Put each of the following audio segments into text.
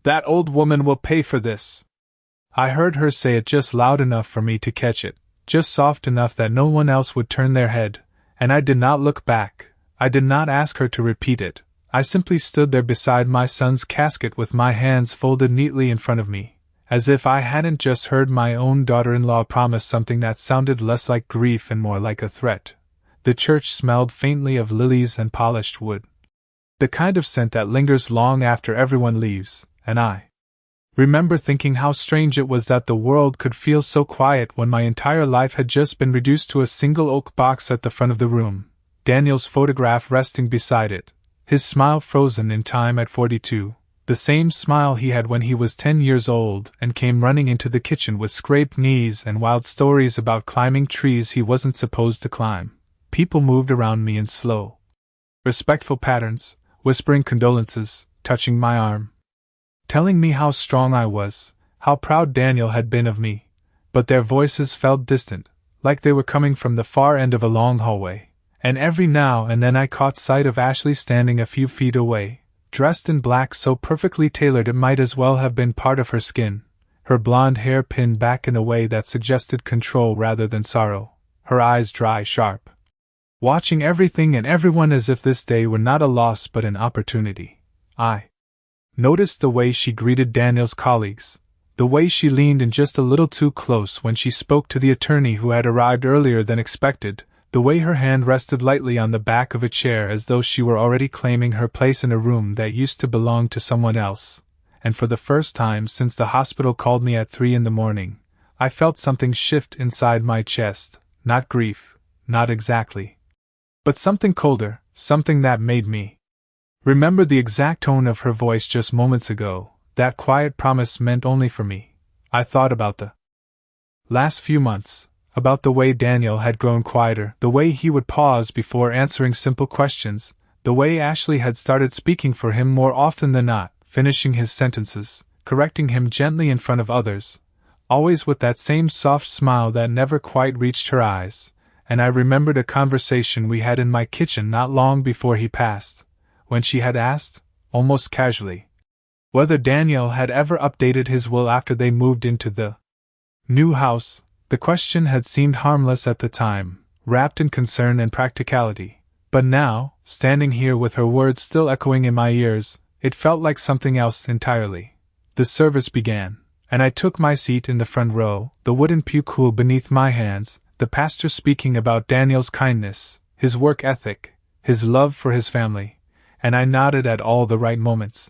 That old woman will pay for this. I heard her say it just loud enough for me to catch it, just soft enough that no one else would turn their head, and I did not look back. I did not ask her to repeat it. I simply stood there beside my son's casket with my hands folded neatly in front of me, as if I hadn't just heard my own daughter-in-law promise something that sounded less like grief and more like a threat. The church smelled faintly of lilies and polished wood. The kind of scent that lingers long after everyone leaves, and I remember thinking how strange it was that the world could feel so quiet when my entire life had just been reduced to a single oak box at the front of the room, Daniel's photograph resting beside it, his smile frozen in time at 42, the same smile he had when he was 10 years old and came running into the kitchen with scraped knees and wild stories about climbing trees he wasn't supposed to climb. People moved around me in slow, respectful patterns, whispering condolences, touching my arm, telling me how strong I was, how proud Daniel had been of me, but their voices felt distant, like they were coming from the far end of a long hallway, and every now and then I caught sight of Ashley standing a few feet away, dressed in black so perfectly tailored it might as well have been part of her skin, her blonde hair pinned back in a way that suggested control rather than sorrow, her eyes dry, sharp, watching everything and everyone as if this day were not a loss but an opportunity. I noticed the way she greeted Daniel's colleagues, the way she leaned in just a little too close when she spoke to the attorney who had arrived earlier than expected, the way her hand rested lightly on the back of a chair as though she were already claiming her place in a room that used to belong to someone else. And for the first time since the hospital called me at 3 a.m, I felt something shift inside my chest, not grief, not exactly, but something colder, something that made me remember the exact tone of her voice just moments ago. That quiet promise meant only for me. I thought about the last few months, about the way Daniel had grown quieter, the way he would pause before answering simple questions, the way Ashley had started speaking for him more often than not, finishing his sentences, correcting him gently in front of others, always with that same soft smile that never quite reached her eyes. And I remembered a conversation we had in my kitchen not long before he passed, when she had asked, almost casually, whether Daniel had ever updated his will after they moved into the new house. The question had seemed harmless at the time, wrapped in concern and practicality, but now, standing here with her words still echoing in my ears, it felt like something else entirely. The service began, and I took my seat in the front row, the wooden pew cool beneath my hands, the pastor speaking about Daniel's kindness, his work ethic, his love for his family, and I nodded at all the right moments.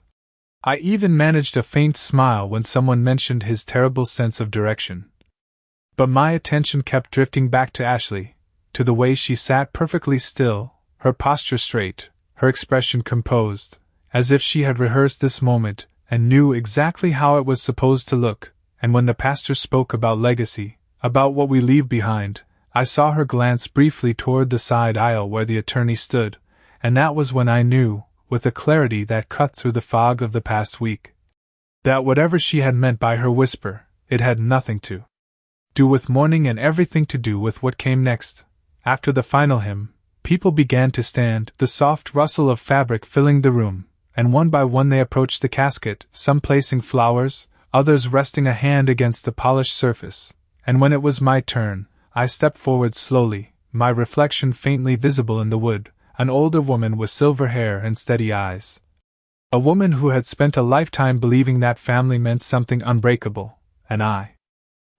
I even managed a faint smile when someone mentioned his terrible sense of direction. But my attention kept drifting back to Ashley, to the way she sat perfectly still, her posture straight, her expression composed, as if she had rehearsed this moment and knew exactly how it was supposed to look. And when the pastor spoke about legacy, about what we leave behind, I saw her glance briefly toward the side aisle where the attorney stood, and that was when I knew, with a clarity that cut through the fog of the past week, that whatever she had meant by her whisper, it had nothing to do with mourning and everything to do with what came next. After the final hymn, people began to stand, the soft rustle of fabric filling the room, and one by one they approached the casket, some placing flowers, others resting a hand against the polished surface, and when it was my turn, I stepped forward slowly, my reflection faintly visible in the wood, an older woman with silver hair and steady eyes. A woman who had spent a lifetime believing that family meant something unbreakable, and I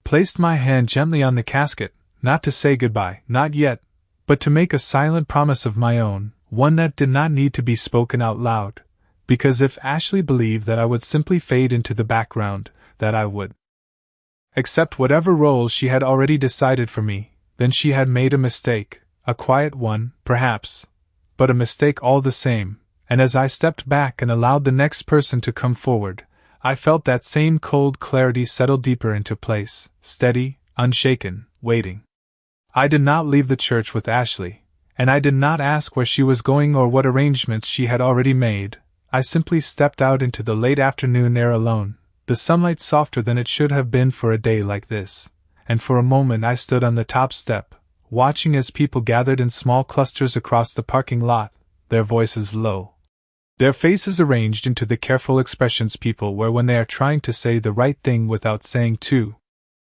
placed my hand gently on the casket, not to say goodbye, not yet, but to make a silent promise of my own, one that did not need to be spoken out loud, because if Ashley believed that I would simply fade into the background, that I would accept whatever role she had already decided for me, then she had made a mistake, a quiet one, perhaps, but a mistake all the same. And as I stepped back and allowed the next person to come forward, I felt that same cold clarity settle deeper into place, steady, unshaken, waiting. I did not leave the church with Ashley, and I did not ask where she was going or what arrangements she had already made. I simply stepped out into the late afternoon air alone, the sunlight softer than it should have been for a day like this, and for a moment I stood on the top step, watching as people gathered in small clusters across the parking lot, their voices low, Their faces arranged into the careful expressions people wear when they are trying to say the right thing without saying too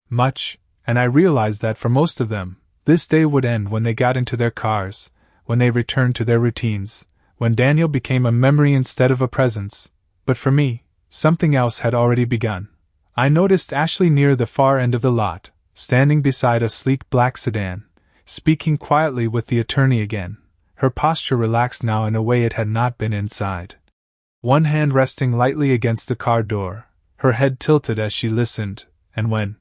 much, and I realized that for most of them, this day would end when they got into their cars, when they returned to their routines, when Daniel became a memory instead of a presence. But for me, something else had already begun. I noticed Ashley near the far end of the lot, standing beside a sleek black sedan, speaking quietly with the attorney again, her posture relaxed now in a way it had not been inside. One hand resting lightly against the car door, her head tilted as she listened, and when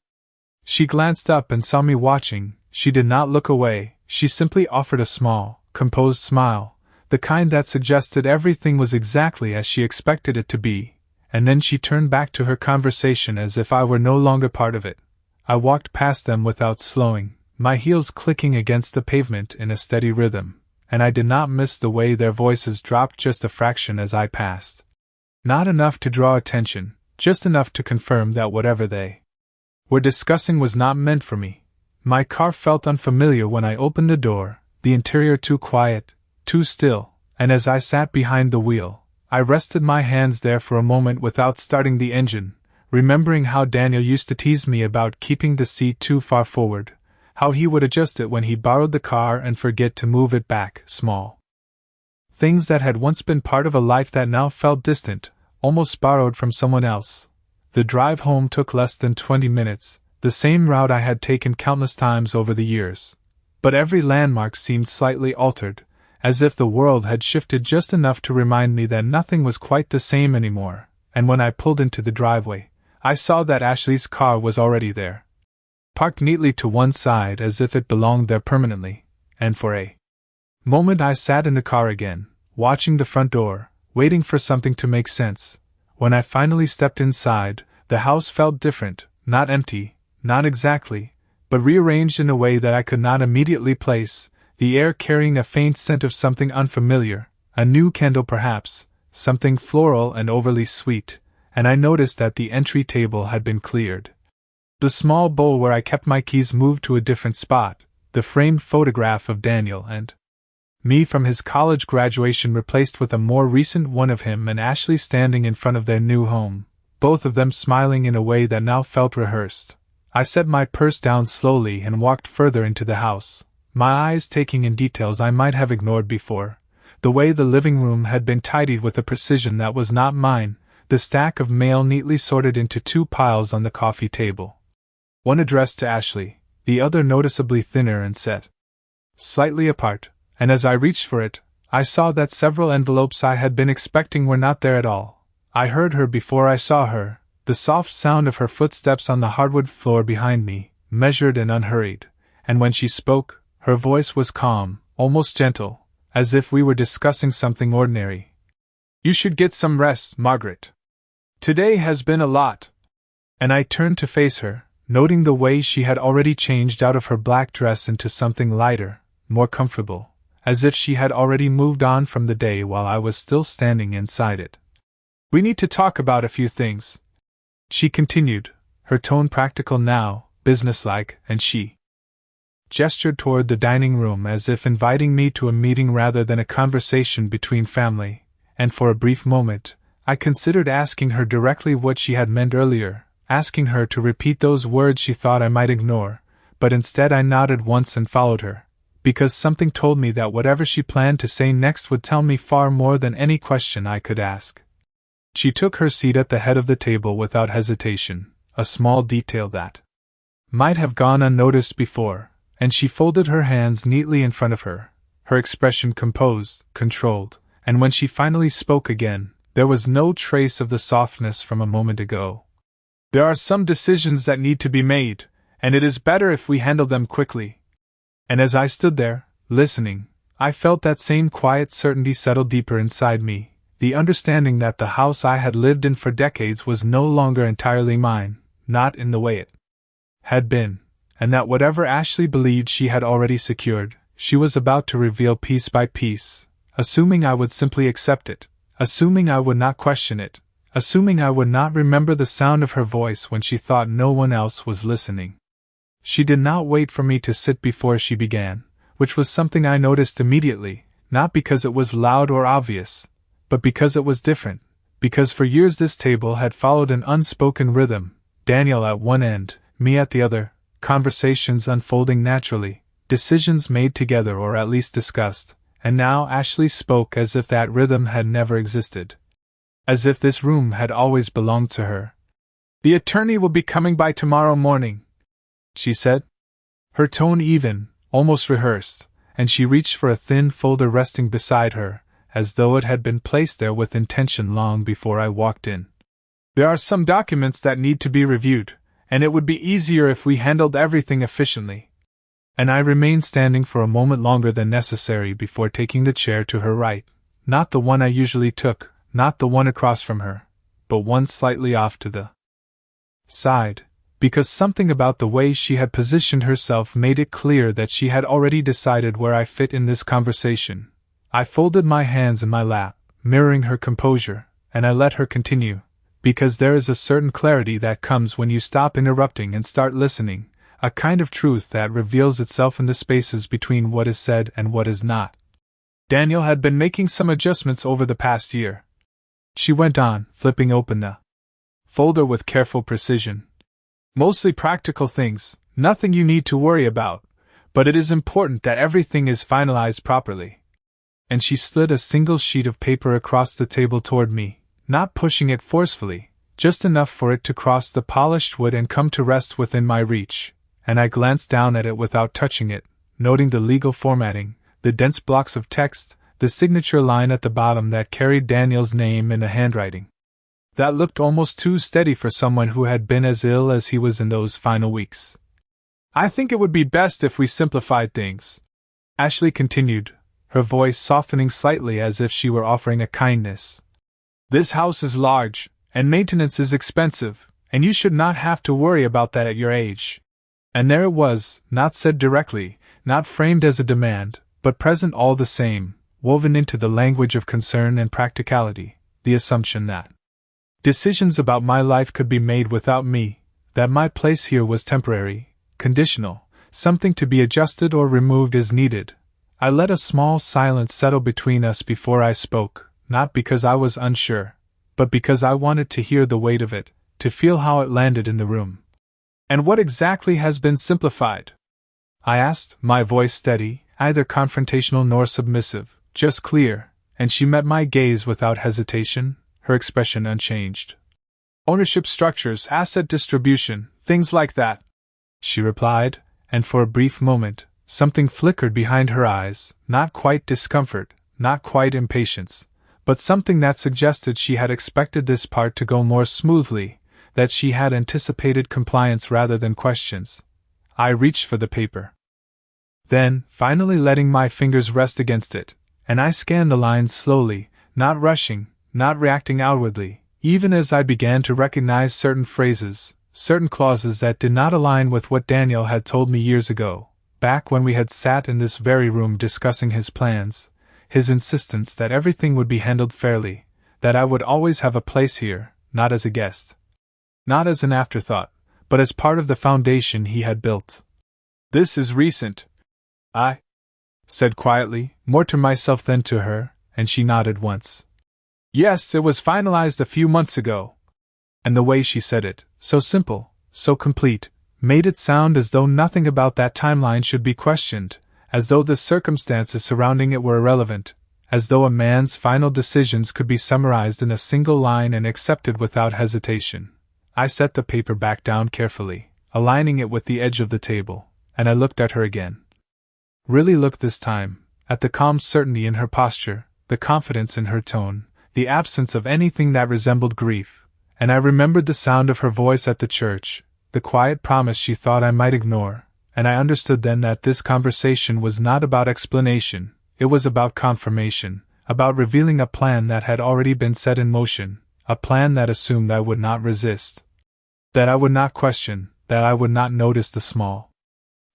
she glanced up and saw me watching, she did not look away, she simply offered a small, composed smile, the kind that suggested everything was exactly as she expected it to be, and then she turned back to her conversation as if I were no longer part of it. I walked past them without slowing, my heels clicking against the pavement in a steady rhythm, and I did not miss the way their voices dropped just a fraction as I passed. Not enough to draw attention, just enough to confirm that whatever they were discussing was not meant for me. My car felt unfamiliar when I opened the door, the interior too quiet, too still, and as I sat behind the wheel, I rested my hands there for a moment without starting the engine, remembering how Daniel used to tease me about keeping the seat too far forward, how he would adjust it when he borrowed the car and forget to move it back, small things that had once been part of a life that now felt distant, almost borrowed from someone else. The drive home took less than 20 minutes, the same route I had taken countless times over the years. But every landmark seemed slightly altered, as if the world had shifted just enough to remind me that nothing was quite the same anymore, and when I pulled into the driveway, I saw that Ashley's car was already there, parked neatly to one side as if it belonged there permanently, and for a moment I sat in the car again, watching the front door, waiting for something to make sense. When I finally stepped inside, the house felt different, not empty, not exactly, but rearranged in a way that I could not immediately place, the air carrying a faint scent of something unfamiliar, a new candle perhaps, something floral and overly sweet, and I noticed that the entry table had been cleared. The small bowl where I kept my keys moved to a different spot, the framed photograph of Daniel and me from his college graduation replaced with a more recent one of him and Ashley standing in front of their new home, both of them smiling in a way that now felt rehearsed. I set my purse down slowly and walked further into the house, my eyes taking in details I might have ignored before. The way the living room had been tidied with a precision that was not mine, the stack of mail neatly sorted into two piles on the coffee table. One addressed to Ashley, the other noticeably thinner and set slightly apart, and as I reached for it, I saw that several envelopes I had been expecting were not there at all. I heard her before I saw her, the soft sound of her footsteps on the hardwood floor behind me, measured and unhurried, and when she spoke, her voice was calm, almost gentle, as if we were discussing something ordinary. "You should get some rest, Margaret. Today has been a lot." And I turned to face her, noting the way she had already changed out of her black dress into something lighter, more comfortable, as if she had already moved on from the day while I was still standing inside it. "We need to talk about a few things," she continued, her tone practical now, businesslike, and she gestured toward the dining room as if inviting me to a meeting rather than a conversation between family, and for a brief moment, I considered asking her directly what she had meant earlier, asking her to repeat those words she thought I might ignore, but instead I nodded once and followed her, because something told me that whatever she planned to say next would tell me far more than any question I could ask. She took her seat at the head of the table without hesitation, a small detail that might have gone unnoticed before, and she folded her hands neatly in front of her, her expression composed, controlled, and when she finally spoke again, there was no trace of the softness from a moment ago. "There are some decisions that need to be made, and it is better if we handle them quickly." And as I stood there, listening, I felt that same quiet certainty settle deeper inside me, the understanding that the house I had lived in for decades was no longer entirely mine, not in the way it had been, and that whatever Ashley believed she had already secured, she was about to reveal piece by piece, assuming I would simply accept it, assuming I would not question it, assuming I would not remember the sound of her voice when she thought no one else was listening. She did not wait for me to sit before she began, which was something I noticed immediately, not because it was loud or obvious, but because it was different, because for years this table had followed an unspoken rhythm, Daniel at one end, me at the other, conversations unfolding naturally, decisions made together or at least discussed, and now Ashley spoke as if that rhythm had never existed. As if this room had always belonged to her. "The attorney will be coming by tomorrow morning," she said. Her tone even, almost rehearsed, and she reached for a thin folder resting beside her, as though it had been placed there with intention long before I walked in. "There are some documents that need to be reviewed, and it would be easier if we handled everything efficiently." And I remained standing for a moment longer than necessary before taking the chair to her right, not the one I usually took, not the one across from her, but one slightly off to the side, because something about the way she had positioned herself made it clear that she had already decided where I fit in this conversation. I folded my hands in my lap, mirroring her composure, and I let her continue, because there is a certain clarity that comes when you stop interrupting and start listening, a kind of truth that reveals itself in the spaces between what is said and what is not. "Daniel had been making some adjustments over the past year," she went on, flipping open the folder with careful precision. "Mostly practical things, nothing you need to worry about, but it is important that everything is finalized properly." And she slid a single sheet of paper across the table toward me, not pushing it forcefully, just enough for it to cross the polished wood and come to rest within my reach, and I glanced down at it without touching it, noting the legal formatting, the dense blocks of text, the signature line at the bottom that carried Daniel's name in a handwriting that looked almost too steady for someone who had been as ill as he was in those final weeks. "I think it would be best if we simplified things," Ashley continued, her voice softening slightly as if she were offering a kindness. "This house is large, and maintenance is expensive, and you should not have to worry about that at your age." And there it was, not said directly, not framed as a demand, but present all the same, woven into the language of concern and practicality, the assumption that decisions about my life could be made without me, that my place here was temporary, conditional, something to be adjusted or removed as needed. I let a small silence settle between us before I spoke, not because I was unsure, but because I wanted to hear the weight of it, to feel how it landed in the room. "And what exactly has been simplified?" I asked, my voice steady, neither confrontational nor submissive, just clear, and she met my gaze without hesitation, her expression unchanged. "Ownership structures, asset distribution, things like that," she replied, and for a brief moment, something flickered behind her eyes, not quite discomfort, not quite impatience, but something that suggested she had expected this part to go more smoothly, that she had anticipated compliance rather than questions. I reached for the paper. Then, finally letting my fingers rest against it, and I scanned the lines slowly, not rushing, not reacting outwardly, even as I began to recognize certain phrases, certain clauses that did not align with what Daniel had told me years ago, back when we had sat in this very room discussing his plans, his insistence that everything would be handled fairly, that I would always have a place here, not as a guest, not as an afterthought, but as part of the foundation he had built. "This is recent," I said quietly, more to myself than to her, and she nodded once. "Yes, it was finalized a few months ago." And the way she said it, so simple, so complete, made it sound as though nothing about that timeline should be questioned, as though the circumstances surrounding it were irrelevant, as though a man's final decisions could be summarized in a single line and accepted without hesitation. I set the paper back down carefully, aligning it with the edge of the table, and I looked at her again. Really looked this time, at the calm certainty in her posture, the confidence in her tone, the absence of anything that resembled grief, and I remembered the sound of her voice at the church, the quiet promise she thought I might ignore, and I understood then that this conversation was not about explanation, it was about confirmation, about revealing a plan that had already been set in motion, a plan that assumed I would not resist, that I would not question, that I would not notice the small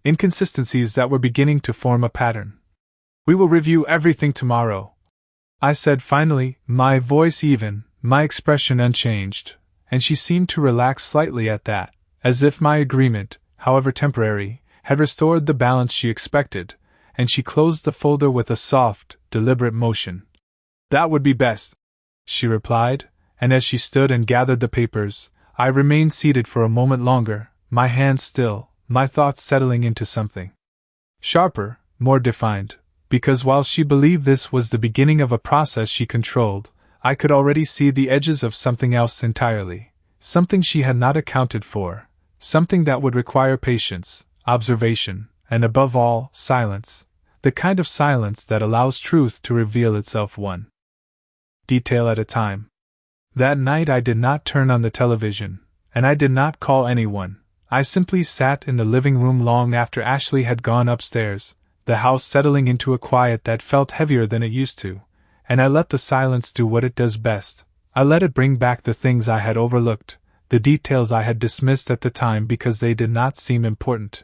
inconsistencies that were beginning to form a pattern. "We will review everything tomorrow," I said finally, my voice even, my expression unchanged, and she seemed to relax slightly at that, as if my agreement, however temporary, had restored the balance she expected, and she closed the folder with a soft, deliberate motion. "That would be best," she replied, and as she stood and gathered the papers, I remained seated for a moment longer, my hands still, my thoughts settling into something sharper, more defined, because while she believed this was the beginning of a process she controlled, I could already see the edges of something else entirely, something she had not accounted for, something that would require patience, observation, and above all, silence, the kind of silence that allows truth to reveal itself one detail at a time. That night I did not turn on the television, and I did not call anyone. I simply sat in the living room long after Ashley had gone upstairs, the house settling into a quiet that felt heavier than it used to, and I let the silence do what it does best. I let it bring back the things I had overlooked, the details I had dismissed at the time because they did not seem important.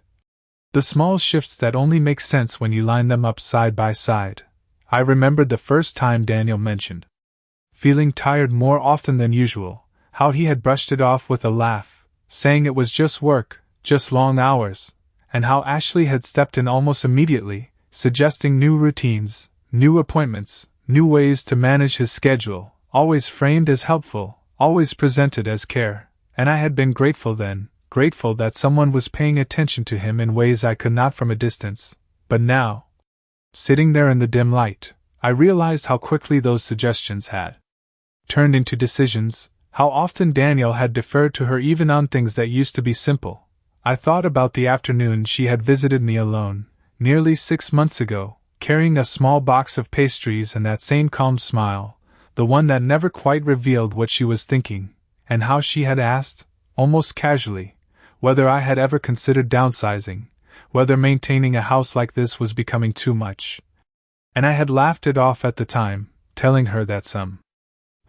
The small shifts that only make sense when you line them up side by side. I remembered the first time Daniel mentioned feeling tired more often than usual, how he had brushed it off with a laugh, saying it was just work, just long hours, and how Ashley had stepped in almost immediately, suggesting new routines, new appointments, new ways to manage his schedule, always framed as helpful, always presented as care, and I had been grateful then, grateful that someone was paying attention to him in ways I could not from a distance. But now, sitting there in the dim light, I realized how quickly those suggestions had turned into decisions, how often Daniel had deferred to her even on things that used to be simple. I thought about the afternoon she had visited me alone, nearly 6 months ago, carrying a small box of pastries and that same calm smile, the one that never quite revealed what she was thinking, and how she had asked, almost casually, whether I had ever considered downsizing, whether maintaining a house like this was becoming too much. And I had laughed it off at the time, telling her that some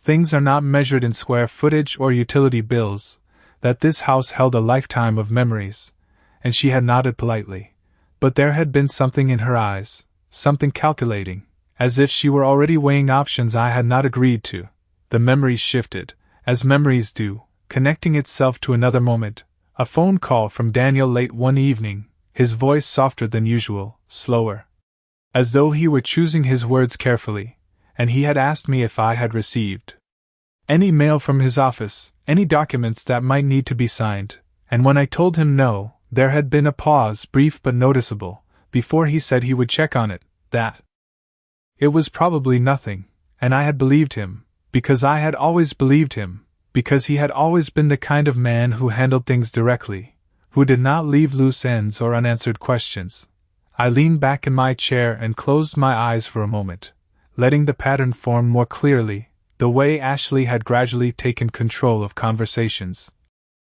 things are not measured in square footage or utility bills, that this house held a lifetime of memories, and she had nodded politely. But there had been something in her eyes, something calculating, as if she were already weighing options I had not agreed to. The memories shifted, as memories do, connecting itself to another moment. A phone call from Daniel late one evening, his voice softer than usual, slower, as though he were choosing his words carefully, and he had asked me if I had received any mail from his office, any documents that might need to be signed, and when I told him no, there had been a pause, brief but noticeable, before he said he would check on it, that it was probably nothing, and I had believed him, because I had always believed him, because he had always been the kind of man who handled things directly, who did not leave loose ends or unanswered questions. I leaned back in my chair and closed my eyes for a moment, letting the pattern form more clearly, the way Ashley had gradually taken control of conversations.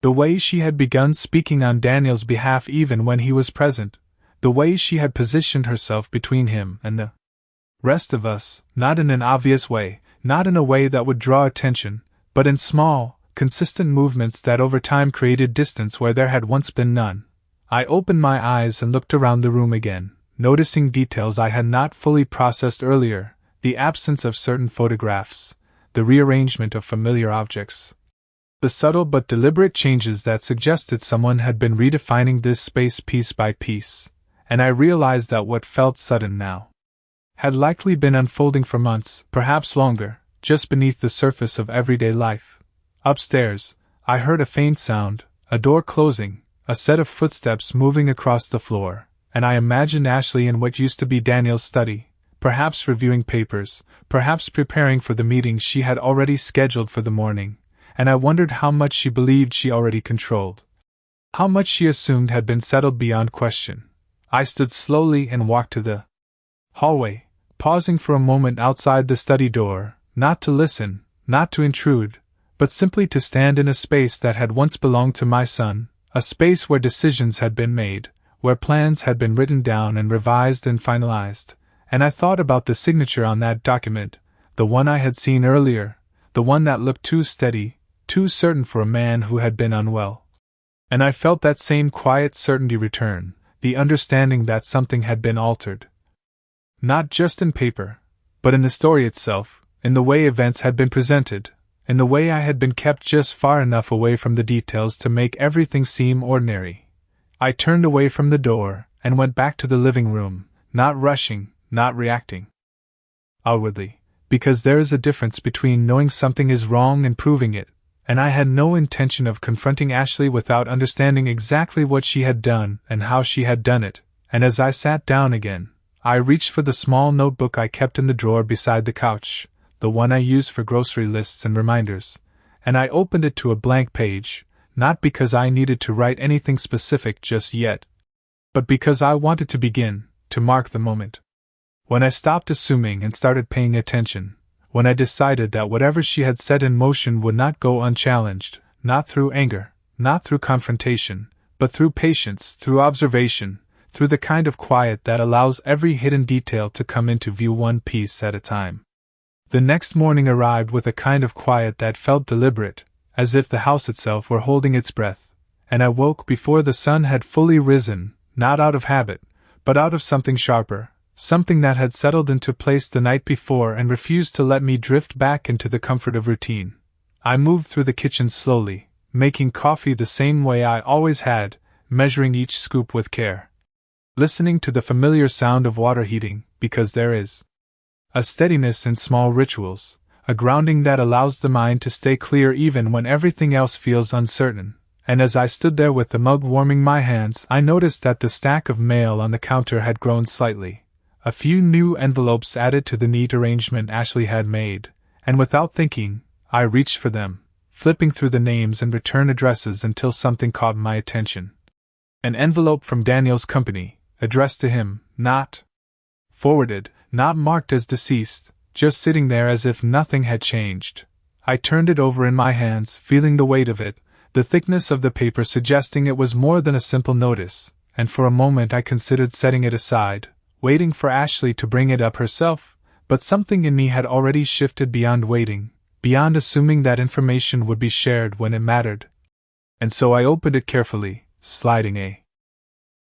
The way she had begun speaking on Daniel's behalf even when he was present, the way she had positioned herself between him and the rest of us, not in an obvious way, not in a way that would draw attention, but in small, consistent movements that over time created distance where there had once been none. I opened my eyes and looked around the room again, noticing details I had not fully processed earlier, the absence of certain photographs, the rearrangement of familiar objects, the subtle but deliberate changes that suggested someone had been redefining this space piece by piece, and I realized that what felt sudden now had likely been unfolding for months, perhaps longer, just beneath the surface of everyday life. Upstairs, I heard a faint sound, a door closing, a set of footsteps moving across the floor, and I imagined Ashley in what used to be Daniel's study, perhaps reviewing papers, perhaps preparing for the meetings she had already scheduled for the morning, and I wondered how much she believed she already controlled, how much she assumed had been settled beyond question. I stood slowly and walked to the hallway, pausing for a moment outside the study door, not to listen, not to intrude, but simply to stand in a space that had once belonged to my son, a space where decisions had been made, where plans had been written down and revised and finalized, and I thought about the signature on that document, the one I had seen earlier, the one that looked too steady, too certain for a man who had been unwell. And I felt that same quiet certainty return, the understanding that something had been altered. Not just in paper, but in the story itself, in the way events had been presented, in the way I had been kept just far enough away from the details to make everything seem ordinary. I turned away from the door and went back to the living room, not rushing, not reacting outwardly, because there is a difference between knowing something is wrong and proving it, and I had no intention of confronting Ashley without understanding exactly what she had done and how she had done it, and as I sat down again, I reached for the small notebook I kept in the drawer beside the couch, the one I use for grocery lists and reminders, and I opened it to a blank page, not because I needed to write anything specific just yet, but because I wanted to begin, to mark the moment. When I stopped assuming and started paying attention, when I decided that whatever she had set in motion would not go unchallenged, not through anger, not through confrontation, but through patience, through observation, through the kind of quiet that allows every hidden detail to come into view one piece at a time. The next morning arrived with a kind of quiet that felt deliberate, as if the house itself were holding its breath, and I woke before the sun had fully risen, not out of habit, but out of something sharper, something that had settled into place the night before and refused to let me drift back into the comfort of routine. I moved through the kitchen slowly, making coffee the same way I always had, measuring each scoop with care. Listening to the familiar sound of water heating, because there is a steadiness in small rituals, a grounding that allows the mind to stay clear even when everything else feels uncertain. And as I stood there with the mug warming my hands, I noticed that the stack of mail on the counter had grown slightly. A few new envelopes added to the neat arrangement Ashley had made, and without thinking, I reached for them, flipping through the names and return addresses until something caught my attention. An envelope from Daniel's company, addressed to him, not forwarded, not marked as deceased, just sitting there as if nothing had changed. I turned it over in my hands, feeling the weight of it, the thickness of the paper suggesting it was more than a simple notice, and for a moment I considered setting it aside, waiting for Ashley to bring it up herself, but something in me had already shifted beyond waiting, beyond assuming that information would be shared when it mattered. And so I opened it carefully, sliding a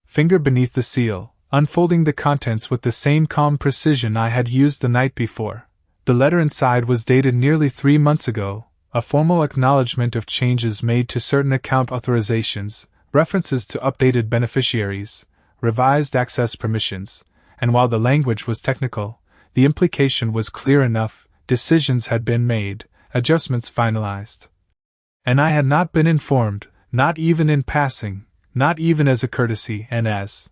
finger beneath the seal, unfolding the contents with the same calm precision I had used the night before. The letter inside was dated nearly 3 months ago, a formal acknowledgement of changes made to certain account authorizations, references to updated beneficiaries, revised access permissions, and while the language was technical, the implication was clear enough: decisions had been made, adjustments finalized. And I had not been informed, not even in passing, not even as a courtesy, and as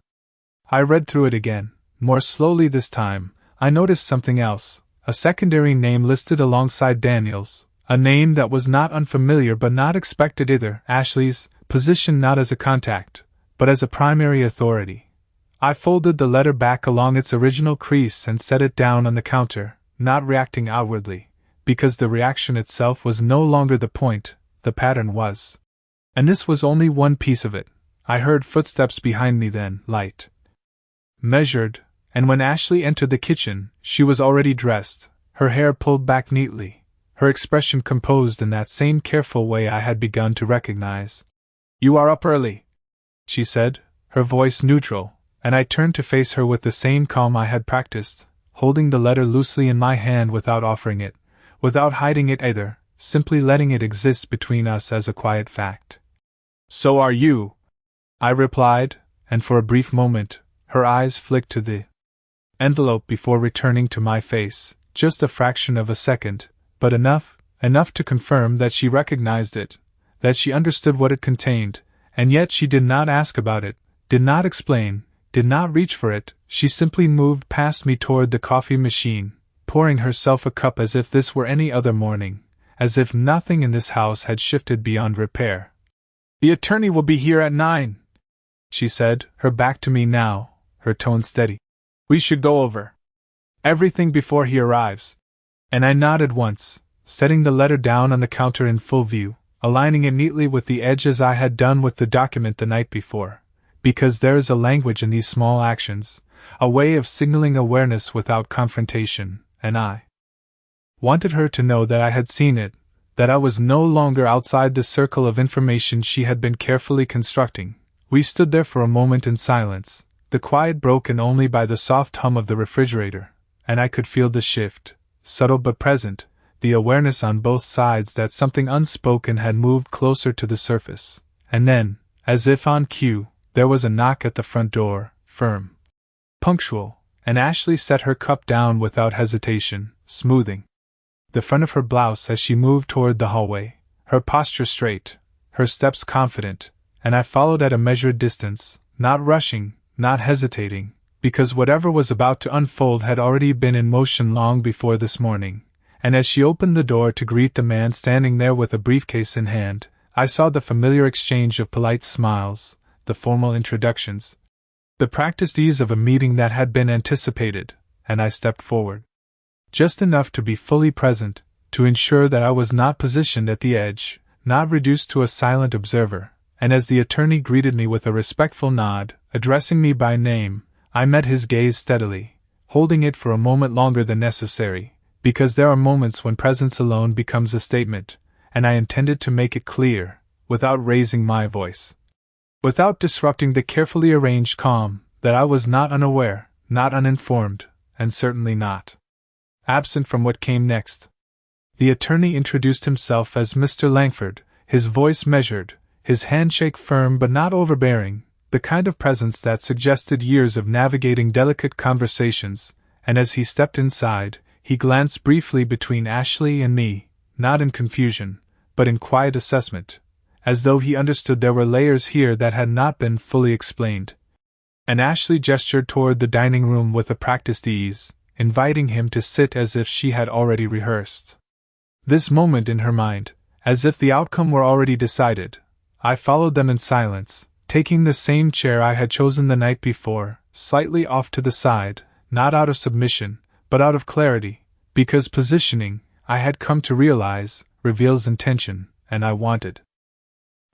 I read through it again, more slowly this time, I noticed something else, a secondary name listed alongside Daniel's, a name that was not unfamiliar but not expected either, Ashley's, positioned not as a contact, but as a primary authority. I folded the letter back along its original crease and set it down on the counter, not reacting outwardly, because the reaction itself was no longer the point, the pattern was. And this was only one piece of it. I heard footsteps behind me then, light, measured, and when Ashley entered the kitchen, she was already dressed, her hair pulled back neatly, her expression composed in that same careful way I had begun to recognize. "You are up early," she said, her voice neutral, and I turned to face her with the same calm I had practiced, holding the letter loosely in my hand without offering it, without hiding it either, simply letting it exist between us as a quiet fact. "So are you," I replied, and for a brief moment, her eyes flicked to the envelope before returning to my face, just a fraction of a second, but enough to confirm that she recognized it, that she understood what it contained, and yet she did not ask about it, did not explain, did not reach for it. She simply moved past me toward the coffee machine, pouring herself a cup as if this were any other morning, as if nothing in this house had shifted beyond repair. "The attorney will be here at 9, she said, her back to me now, her tone steady. "We should go over everything before he arrives." And I nodded once, setting the letter down on the counter in full view, aligning it neatly with the edge as I had done with the document the night before, because there is a language in these small actions, a way of signaling awareness without confrontation, and I wanted her to know that I had seen it, that I was no longer outside the circle of information she had been carefully constructing. We stood there for a moment in silence, the quiet broken only by the soft hum of the refrigerator, and I could feel the shift, subtle but present, the awareness on both sides that something unspoken had moved closer to the surface. And then, as if on cue, there was a knock at the front door, firm, punctual, and Ashley set her cup down without hesitation, smoothing the front of her blouse as she moved toward the hallway, her posture straight, her steps confident, and I followed at a measured distance, not rushing, not hesitating, because whatever was about to unfold had already been in motion long before this morning, and as she opened the door to greet the man standing there with a briefcase in hand, I saw the familiar exchange of polite smiles, the formal introductions, the practiced ease of a meeting that had been anticipated, and I stepped forward. Just enough to be fully present, to ensure that I was not positioned at the edge, not reduced to a silent observer, and as the attorney greeted me with a respectful nod, addressing me by name, I met his gaze steadily, holding it for a moment longer than necessary, because there are moments when presence alone becomes a statement, and I intended to make it clear, without raising my voice, without disrupting the carefully arranged calm, that I was not unaware, not uninformed, and certainly not absent from what came next. The attorney introduced himself as Mr. Langford, his voice measured, his handshake firm but not overbearing, the kind of presence that suggested years of navigating delicate conversations, and as he stepped inside, he glanced briefly between Ashley and me, not in confusion, but in quiet assessment, as though he understood there were layers here that had not been fully explained. And Ashley gestured toward the dining room with a practiced ease, inviting him to sit as if she had already rehearsed this moment in her mind, as if the outcome were already decided. I followed them in silence, taking the same chair I had chosen the night before, slightly off to the side, not out of submission, but out of clarity, because positioning, I had come to realize, reveals intention, and I wanted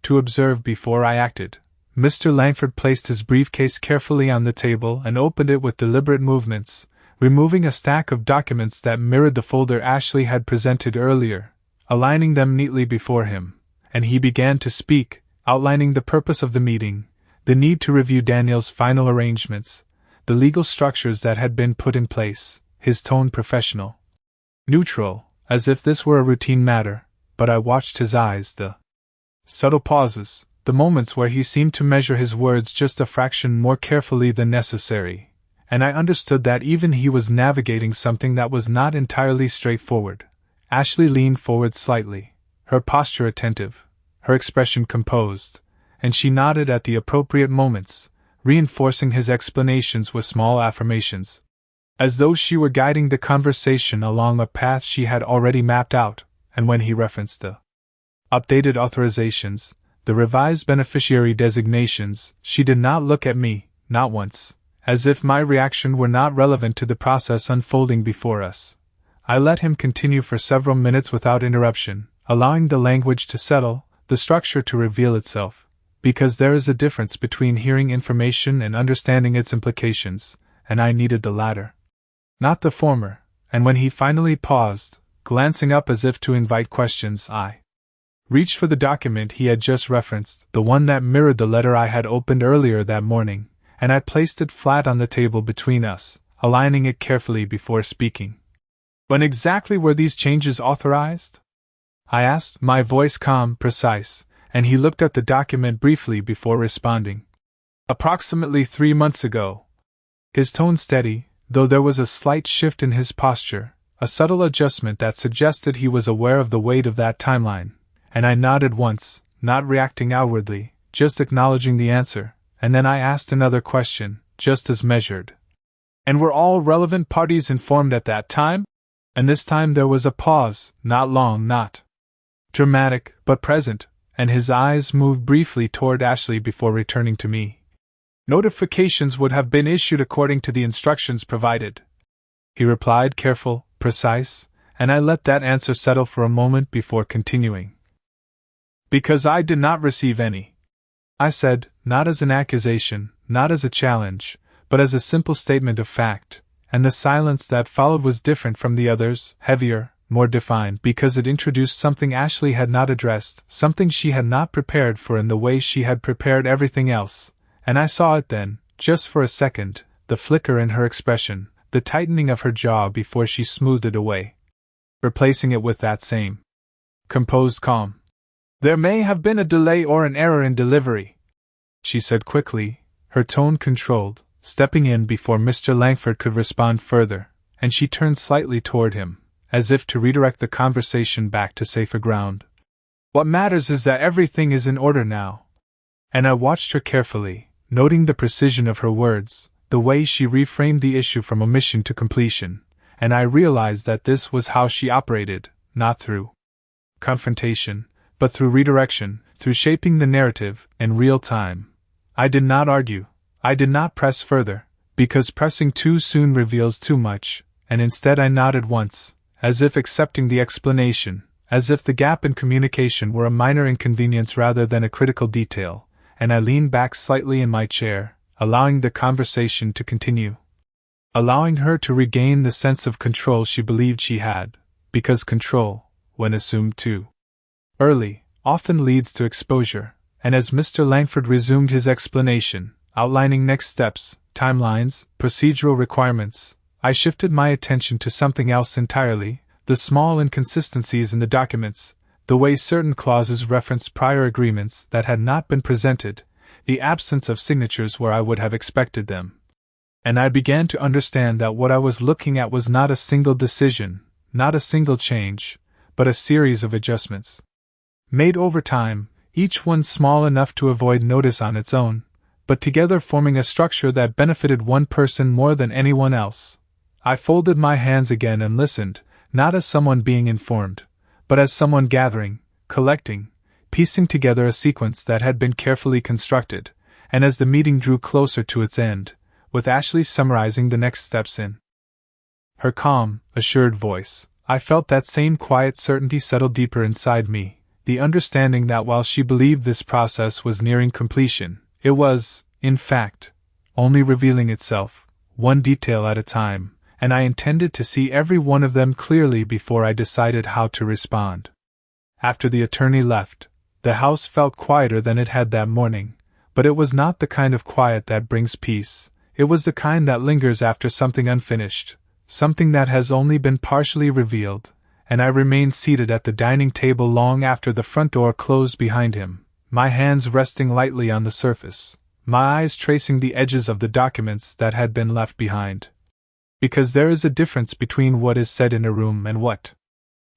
to observe before I acted. Mr. Langford placed his briefcase carefully on the table and opened it with deliberate movements, removing a stack of documents that mirrored the folder Ashley had presented earlier, aligning them neatly before him, and he began to speak, outlining the purpose of the meeting, the need to review Daniel's final arrangements, the legal structures that had been put in place, his tone professional, neutral, as if this were a routine matter, but I watched his eyes, the subtle pauses, the moments where he seemed to measure his words just a fraction more carefully than necessary, and I understood that even he was navigating something that was not entirely straightforward. Ashley leaned forward slightly, her posture attentive, her expression composed, and she nodded at the appropriate moments, reinforcing his explanations with small affirmations, as though she were guiding the conversation along a path she had already mapped out. And when he referenced the updated authorizations, the revised beneficiary designations, she did not look at me, not once, as if my reaction were not relevant to the process unfolding before us. I let him continue for several minutes without interruption, allowing the language to settle, the structure to reveal itself, because there is a difference between hearing information and understanding its implications, and I needed the latter, not the former. And when he finally paused, glancing up as if to invite questions, I reached for the document he had just referenced, the one that mirrored the letter I had opened earlier that morning, and I placed it flat on the table between us, aligning it carefully before speaking. When exactly were these changes authorized? I asked, my voice calm, precise, and he looked at the document briefly before responding. Approximately 3 months ago. His tone steady, though there was a slight shift in his posture, a subtle adjustment that suggested he was aware of the weight of that timeline, and I nodded once, not reacting outwardly, just acknowledging the answer, and then I asked another question, just as measured. And were all relevant parties informed at that time? And this time there was a pause, not long, not dramatic, but present, and his eyes moved briefly toward Ashley before returning to me. Notifications would have been issued according to the instructions provided, he replied, careful, precise, and I let that answer settle for a moment before continuing. Because I did not receive any, I said, not as an accusation, not as a challenge, but as a simple statement of fact, and the silence that followed was different from the others, heavier, more defined, because it introduced something Ashley had not addressed, something she had not prepared for in the way she had prepared everything else, and I saw it then, just for a second, the flicker in her expression, the tightening of her jaw before she smoothed it away, replacing it with that same composed calm. There may have been a delay or an error in delivery, she said quickly, her tone controlled, stepping in before Mr. Langford could respond further, and she turned slightly toward him, as if to redirect the conversation back to safer ground. "What matters is that everything is in order now." And I watched her carefully, noting the precision of her words, the way she reframed the issue from omission to completion, and I realized that this was how she operated, not through confrontation, but through redirection, through shaping the narrative in real time. I did not argue. I did not press further, because pressing too soon reveals too much, and instead I nodded once, as if accepting the explanation, as if the gap in communication were a minor inconvenience rather than a critical detail, and I leaned back slightly in my chair, allowing the conversation to continue. Allowing her to regain the sense of control she believed she had, because control, when assumed too early, often leads to exposure, and as Mr. Langford resumed his explanation, outlining next steps, timelines, procedural requirements, I shifted my attention to something else entirely: the small inconsistencies in the documents, the way certain clauses referenced prior agreements that had not been presented, the absence of signatures where I would have expected them. And I began to understand that what I was looking at was not a single decision, not a single change, but a series of adjustments, made over time, each one small enough to avoid notice on its own, but together forming a structure that benefited one person more than anyone else. I folded my hands again and listened, not as someone being informed, but as someone gathering, collecting, piecing together a sequence that had been carefully constructed, and as the meeting drew closer to its end, with Ashley summarizing the next steps in her calm, assured voice, I felt that same quiet certainty settle deeper inside me, the understanding that while she believed this process was nearing completion, it was, in fact, only revealing itself, one detail at a time, and I intended to see every one of them clearly before I decided how to respond. After the attorney left, the house felt quieter than it had that morning, but it was not the kind of quiet that brings peace. It was the kind that lingers after something unfinished, something that has only been partially revealed, and I remained seated at the dining table long after the front door closed behind him, my hands resting lightly on the surface, my eyes tracing the edges of the documents that had been left behind. Because there is a difference between what is said in a room and what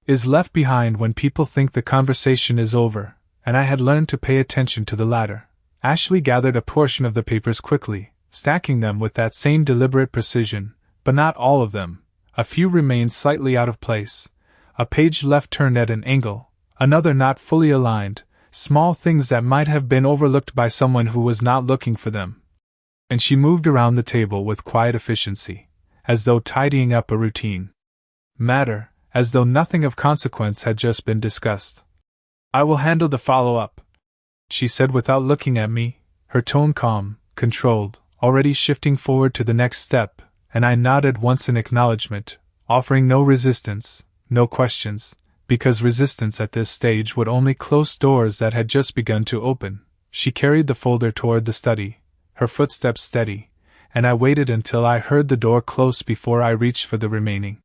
is left behind when people think the conversation is over, and I had learned to pay attention to the latter. Ashley gathered a portion of the papers quickly, stacking them with that same deliberate precision, but not all of them. A few remained slightly out of place, a page left turned at an angle, another not fully aligned, small things that might have been overlooked by someone who was not looking for them. And she moved around the table with quiet efficiency, as though tidying up a routine matter, as though nothing of consequence had just been discussed. "I will handle the follow-up," she said without looking at me, her tone calm, controlled, already shifting forward to the next step, and I nodded once in acknowledgement, offering no resistance, no questions, because resistance at this stage would only close doors that had just begun to open. She carried the folder toward the study, her footsteps steady, and I waited until I heard the door close before I reached for the remaining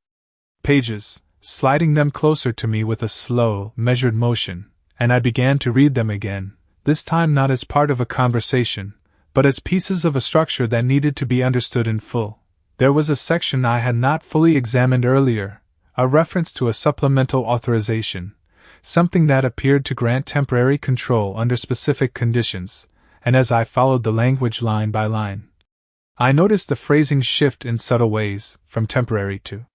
pages, sliding them closer to me with a slow, measured motion, and I began to read them again, this time not as part of a conversation, but as pieces of a structure that needed to be understood in full. There was a section I had not fully examined earlier, a reference to a supplemental authorization, something that appeared to grant temporary control under specific conditions, and as I followed the language line by line, I noticed the phrasing shift in subtle ways, from temporary to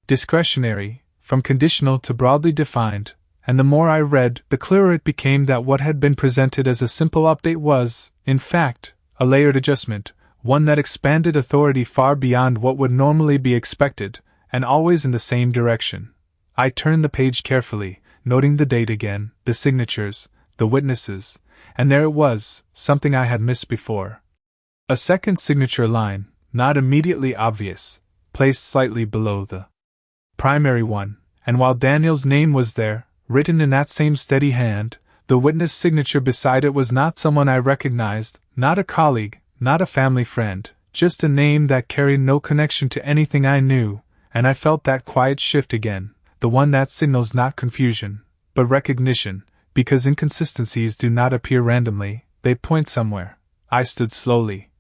discretionary, from conditional to broadly defined, and the more I read, the clearer it became that what had been presented as a simple update was, in fact, a layered adjustment, one that expanded authority far beyond what would normally be expected, and always in the same direction. I turned the page carefully, noting the date again, the signatures, the witnesses, and there it was, something I had missed before. A second signature line, not immediately obvious, placed slightly below the primary one, and while Daniel's name was there, written in that same steady hand, the witness signature beside it was not someone I recognized, not a colleague, not a family friend, just a name that carried no connection to anything I knew, and I felt that quiet shift again, the one that signals not confusion, but recognition, because inconsistencies do not appear randomly, they point somewhere. I stood slowly,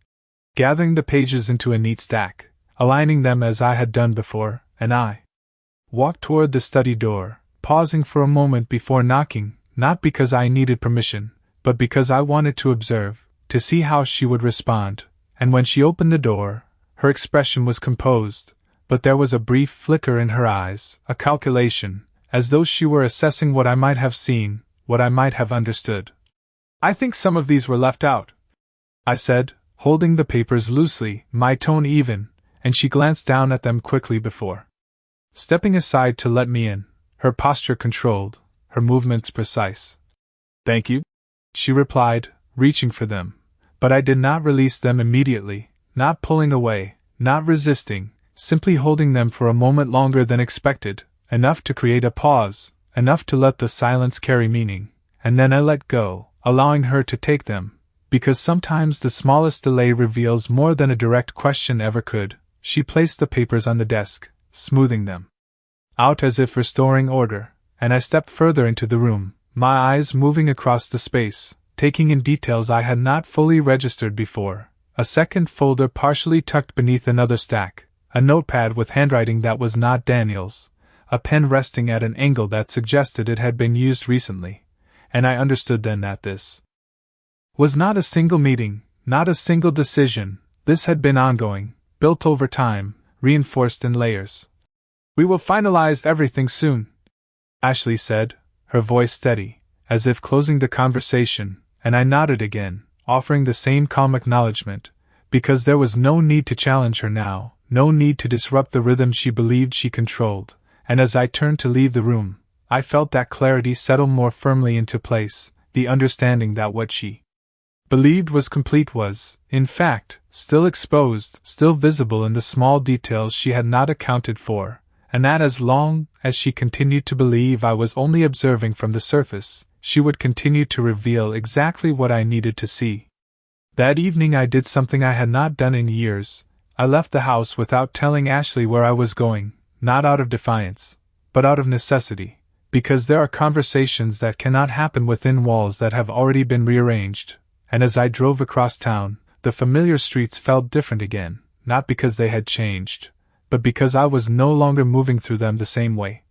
gathering the pages into a neat stack, aligning them as I had done before, and I walked toward the study door, pausing for a moment before knocking, not because I needed permission, but because I wanted to observe, to see how she would respond. And when she opened the door, her expression was composed, but there was a brief flicker in her eyes, a calculation, as though she were assessing what I might have seen, what I might have understood. "I think some of these were left out," I said, holding the papers loosely, my tone even, and she glanced down at them quickly before stepping aside to let me in, her posture controlled, her movements precise. "Thank you," she replied, reaching for them, but I did not release them immediately, not pulling away, not resisting, simply holding them for a moment longer than expected, enough to create a pause, enough to let the silence carry meaning, and then I let go, allowing her to take them, because sometimes the smallest delay reveals more than a direct question ever could. She placed the papers on the desk, smoothing them out as if restoring order, and I stepped further into the room, my eyes moving across the space, taking in details I had not fully registered before. A second folder partially tucked beneath another stack, a notepad with handwriting that was not Daniel's, a pen resting at an angle that suggested it had been used recently, and I understood then that this was not a single meeting, not a single decision. This had been ongoing, built over time, reinforced in layers. "We will finalize everything soon," Ashley said, her voice steady, as if closing the conversation, and I nodded again, offering the same calm acknowledgement, because there was no need to challenge her now, no need to disrupt the rhythm she believed she controlled, and as I turned to leave the room, I felt that clarity settle more firmly into place, the understanding that what she believed was complete was, in fact, still exposed, still visible in the small details she had not accounted for, and that as long as she continued to believe I was only observing from the surface, she would continue to reveal exactly what I needed to see. That evening I did something I had not done in years. I left the house without telling Ashley where I was going, not out of defiance, but out of necessity, because there are conversations that cannot happen within walls that have already been rearranged. And as I drove across town, the familiar streets felt different again, not because they had changed, but because I was no longer moving through them the same way.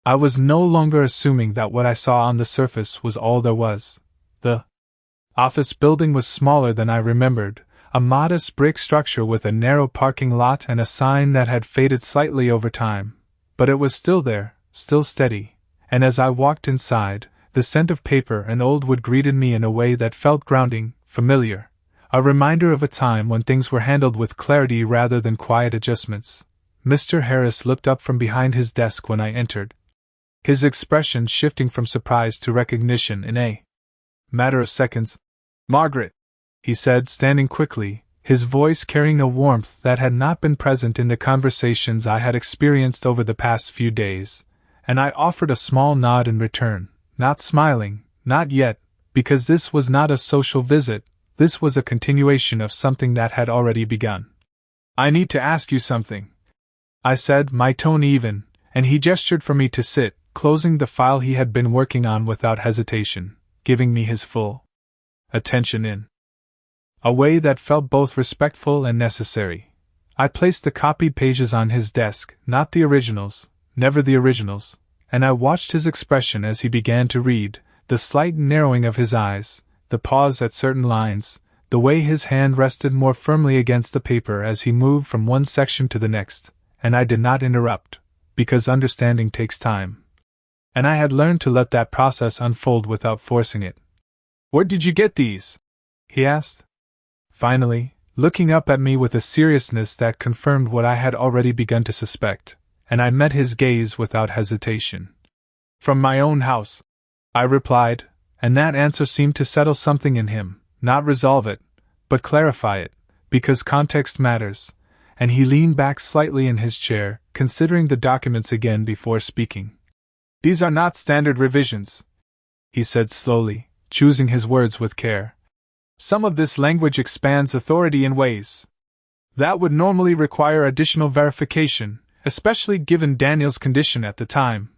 I was no longer assuming that what I saw on the surface was all there was. The office building was smaller than I remembered, a modest brick structure with a narrow parking lot and a sign that had faded slightly over time, but it was still there, still steady, and as I walked inside, the scent of paper and old wood greeted me in a way that felt grounding, familiar, a reminder of a time when things were handled with clarity rather than quiet adjustments. Mr. Harris looked up from behind his desk when I entered, his expression shifting from surprise to recognition in a matter of seconds. "Margaret," he said, standing quickly, his voice carrying a warmth that had not been present in the conversations I had experienced over the past few days, and I offered a small nod in return. Not smiling, not yet, because this was not a social visit, this was a continuation of something that had already begun. "I need to ask you something," I said, my tone even, and he gestured for me to sit, closing the file he had been working on without hesitation, giving me his full attention in a way that felt both respectful and necessary. I placed the copied pages on his desk, not the originals, never the originals, and I watched his expression as he began to read, the slight narrowing of his eyes, the pause at certain lines, the way his hand rested more firmly against the paper as he moved from one section to the next, and I did not interrupt, because understanding takes time. And I had learned to let that process unfold without forcing it. "Where did you get these?" he asked, finally, looking up at me with a seriousness that confirmed what I had already begun to suspect, and I met his gaze without hesitation. "From my own house," I replied, and that answer seemed to settle something in him, not resolve it, but clarify it, because context matters, and he leaned back slightly in his chair, considering the documents again before speaking. "These are not standard revisions," he said slowly, choosing his words with care. "Some of this language expands authority in ways that would normally require additional verification, especially given Daniel's condition at the time."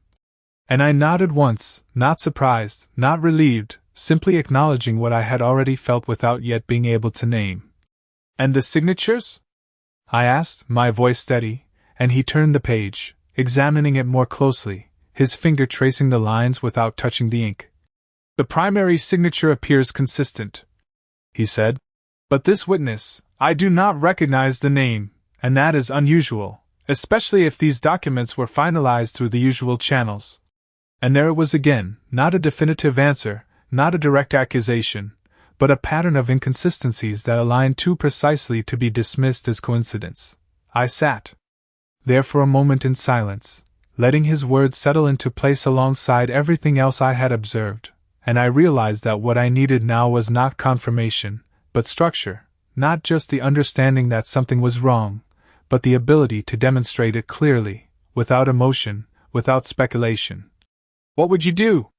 And I nodded once, not surprised, not relieved, simply acknowledging what I had already felt without yet being able to name. "And the signatures?" I asked, my voice steady, and he turned the page, examining it more closely, his finger tracing the lines without touching the ink. The primary signature appears consistent, he said. But this witness, I do not recognize the name, and that is unusual, especially if these documents were finalized through the usual channels. And there it was again, not a definitive answer, not a direct accusation, but a pattern of inconsistencies that aligned too precisely to be dismissed as coincidence. I sat there for a moment in silence, letting his words settle into place alongside everything else I had observed, and I realized that what I needed now was not confirmation, but structure, not just the understanding that something was wrong, but the ability to demonstrate it clearly, without emotion, without speculation. "What would you do?"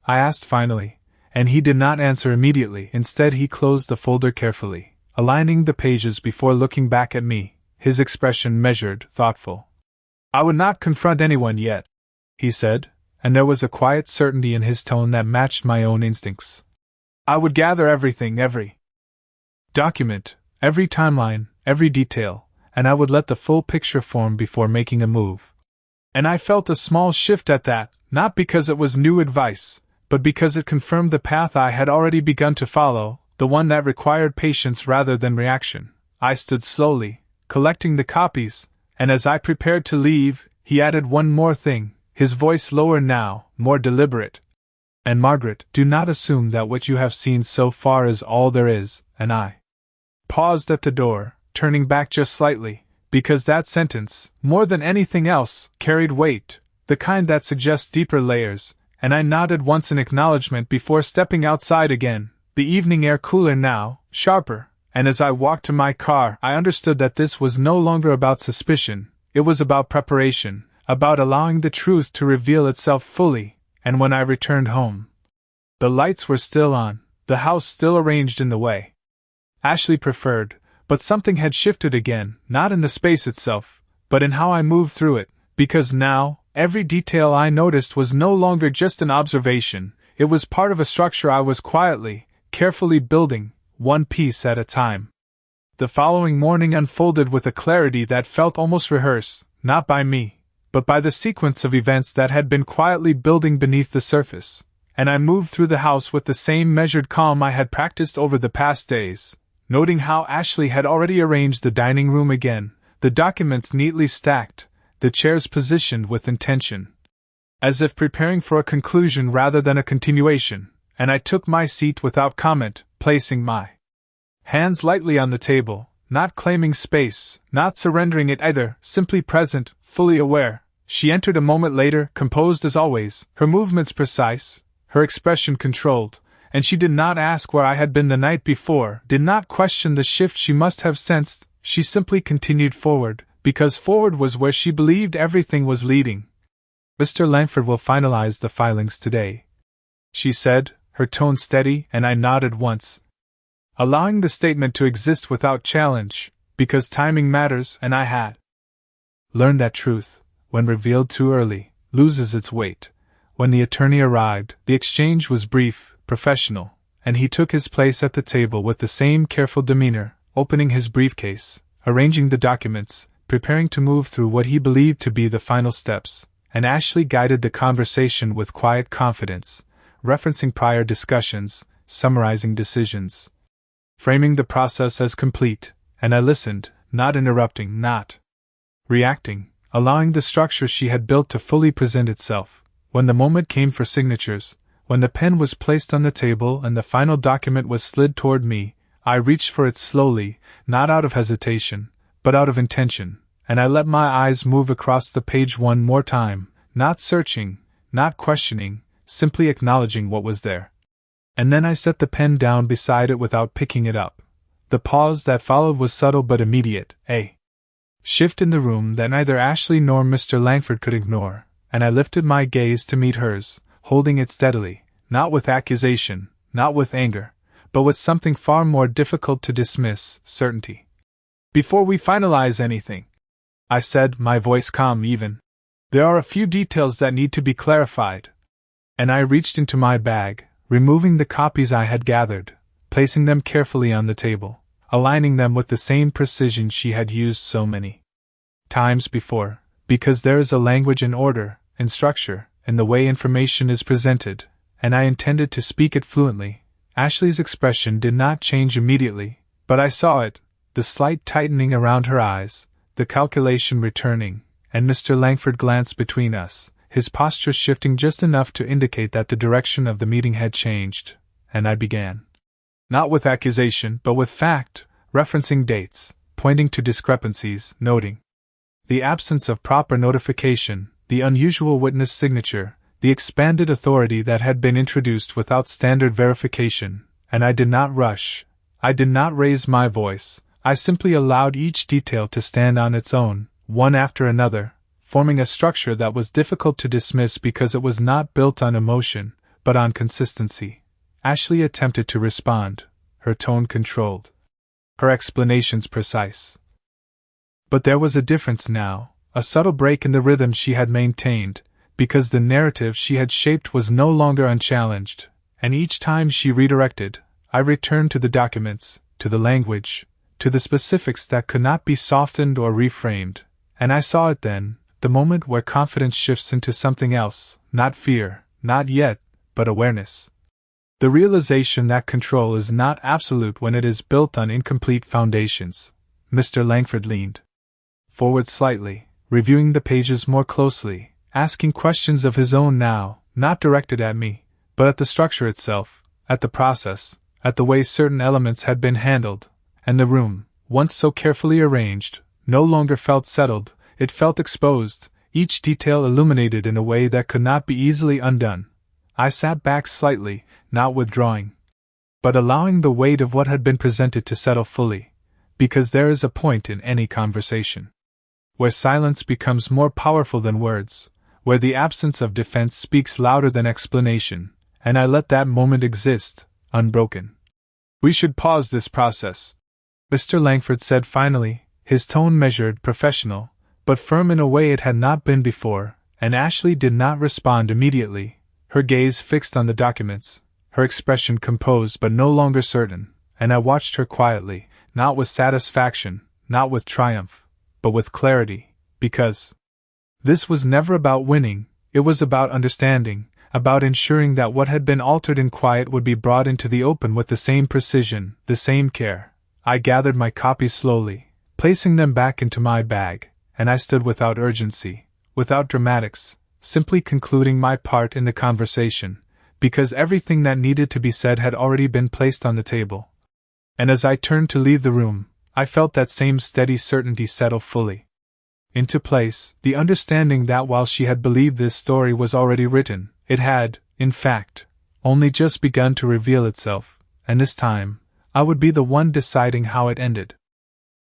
I asked finally, and he did not answer immediately. Instead, he closed the folder carefully, aligning the pages before looking back at me, his expression measured, thoughtful. "I would not confront anyone yet," he said, and there was a quiet certainty in his tone that matched my own instincts. "I would gather everything, every document, every timeline, every detail, and I would let the full picture form before making a move." And I felt a small shift at that, not because it was new advice, but because it confirmed the path I had already begun to follow, the one that required patience rather than reaction. I stood slowly, collecting the copies, and as I prepared to leave, he added one more thing, his voice lower now, more deliberate. "And Margaret, do not assume that what you have seen so far is all there is," and I paused at the door, turning back just slightly, because that sentence, more than anything else, carried weight, the kind that suggests deeper layers, and I nodded once in acknowledgement before stepping outside again, the evening air cooler now, sharper, and as I walked to my car I understood that this was no longer about suspicion, it was about preparation, about allowing the truth to reveal itself fully, and when I returned home, the lights were still on, the house still arranged in the way Ashley preferred, but something had shifted again, not in the space itself, but in how I moved through it, because now, every detail I noticed was no longer just an observation, it was part of a structure I was quietly, carefully building, one piece at a time. The following morning unfolded with a clarity that felt almost rehearsed, not by me, but by the sequence of events that had been quietly building beneath the surface, and I moved through the house with the same measured calm I had practiced over the past days, noting how Ashley had already arranged the dining room again, the documents neatly stacked, the chairs positioned with intention, as if preparing for a conclusion rather than a continuation, and I took my seat without comment, placing my hands lightly on the table, not claiming space, not surrendering it either, simply present, fully aware. She entered a moment later, composed as always, her movements precise, her expression controlled, and she did not ask where I had been the night before, did not question the shift she must have sensed, she simply continued forward, because forward was where she believed everything was leading. "Mr. Langford will finalize the filings today," she said, her tone steady, and I nodded once, allowing the statement to exist without challenge, because timing matters, and I had learned that truth, when revealed too early, loses its weight. When the attorney arrived, the exchange was brief, professional, and he took his place at the table with the same careful demeanor, opening his briefcase, arranging the documents, preparing to move through what he believed to be the final steps, and Ashley guided the conversation with quiet confidence, referencing prior discussions, summarizing decisions, framing the process as complete, and I listened, not interrupting, not reacting, allowing the structure she had built to fully present itself. When the moment came for signatures, when the pen was placed on the table and the final document was slid toward me, I reached for it slowly, not out of hesitation, but out of intention, and I let my eyes move across the page one more time, not searching, not questioning, simply acknowledging what was there. And then I set the pen down beside it without picking it up. The pause that followed was subtle but immediate, a shift in the room that neither Ashley nor Mr. Langford could ignore, and I lifted my gaze to meet hers, holding it steadily, not with accusation, not with anger, but with something far more difficult to dismiss, certainty. "Before we finalize anything," I said, my voice calm even, "there are a few details that need to be clarified." And I reached into my bag, removing the copies I had gathered, placing them carefully on the table, aligning them with the same precision she had used so many times before, because there is a language and order, and structure, in the way information is presented, and I intended to speak it fluently. Ashley's expression did not change immediately, but I saw it, the slight tightening around her eyes, the calculation returning, and Mr. Langford glanced between us, his posture shifting just enough to indicate that the direction of the meeting had changed, and I began. Not with accusation, but with fact, referencing dates, pointing to discrepancies, noting the absence of proper notification, the unusual witness signature, the expanded authority that had been introduced without standard verification, and I did not rush. I did not raise my voice, I simply allowed each detail to stand on its own, one after another, forming a structure that was difficult to dismiss because it was not built on emotion, but on consistency. Ashley attempted to respond, her tone controlled, her explanations precise. But there was a difference now, a subtle break in the rhythm she had maintained, because the narrative she had shaped was no longer unchallenged, and each time she redirected, I returned to the documents, to the language, to the specifics that could not be softened or reframed, and I saw it then, the moment where confidence shifts into something else, not fear, not yet, but awareness. The realization that control is not absolute when it is built on incomplete foundations. Mr. Langford leaned forward slightly, reviewing the pages more closely, asking questions of his own now, not directed at me, but at the structure itself, at the process, at the way certain elements had been handled, and the room, once so carefully arranged, no longer felt settled, it felt exposed, each detail illuminated in a way that could not be easily undone. I sat back slightly, not withdrawing, but allowing the weight of what had been presented to settle fully, because there is a point in any conversation where silence becomes more powerful than words, where the absence of defense speaks louder than explanation, and I let that moment exist, unbroken. We should pause this process, Mr. Langford said finally, his tone measured, professional, but firm in a way it had not been before, and Ashley did not respond immediately, her gaze fixed on the documents, her expression composed but no longer certain, and I watched her quietly, not with satisfaction, not with triumph, but with clarity, because this was never about winning, it was about understanding, about ensuring that what had been altered in quiet would be brought into the open with the same precision, the same care. I gathered my copies slowly, placing them back into my bag, and I stood without urgency, without dramatics, simply concluding my part in the conversation, because everything that needed to be said had already been placed on the table. And as I turned to leave the room, I felt that same steady certainty settle fully into place, the understanding that while she had believed this story was already written, it had, in fact, only just begun to reveal itself, and this time, I would be the one deciding how it ended.